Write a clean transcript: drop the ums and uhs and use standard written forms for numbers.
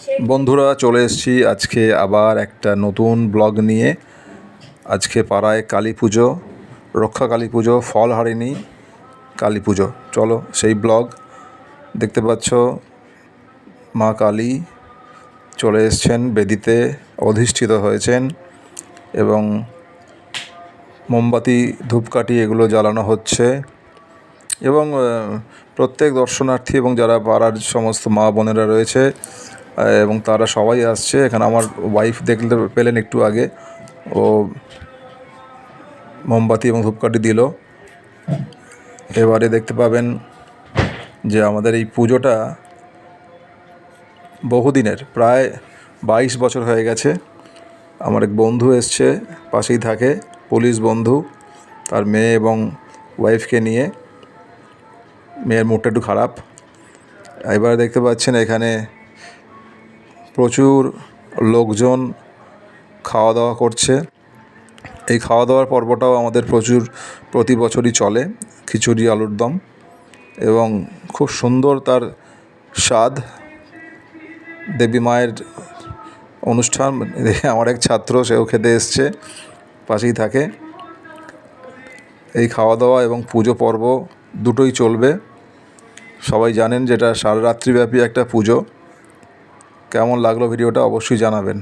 বন্ধুরা, চলে এসেছি আজকে আবার একটা নতুন ব্লগ নিয়ে। আজকে পাড়ায় কালী পুজো, রক্ষা কালী পুজো, ফলহারিণী কালী পুজো। চলো সেই ব্লগ। দেখতে পাচ্ছ মা কালী চলে এসছেন, বেদিতে অধিষ্ঠিত হয়েছেন এবং মোমবাতি ধূপকাঠি এগুলো জ্বালানো হচ্ছে এবং প্রত্যেক দর্শনার্থী এবং যারা পাড়ার সমস্ত মা বোনেরা রয়েছে এবং তারা সবাই আসছে এখানে। আমার ওয়াইফ দেখতে পেলেন একটু আগে, ও মোমবাতি এবং ধূপকাঠি দিল। এবারে দেখতে পাবেন যে আমাদের এই পুজোটা বহুদিনের, প্রায় 22 বছর হয়ে গেছে। আমার এক বন্ধু এসছে, পাশেই থাকে, পুলিশ বন্ধু, তার মেয়ে এবং ওয়াইফকে নিয়ে। মেয়ের মুডটা একটু খারাপ। এবার দেখতে পাচ্ছেন এখানে প্রচুর লোকজন খাওয়া দাওয়া করছে। এই খাওয়া দাওয়ার পর্বটাও আমাদের প্রতি বছরই চলে, খিচুড়ি আলুর দম, এবং খুব সুন্দর তার স্বাদ। দেবী মায়ের অনুষ্ঠান। আমার এক ছাত্র, সেও খেতে এসছে, পাশেই থাকে। এই খাওয়া দাওয়া এবং পুজো পর্ব দুটোই চলবে। সবাই জানেন যেটা সারা রাত্রিব্যাপী একটা পুজো। কেমন লাগলো ভিডিওটা অবশ্যই জানাবেন।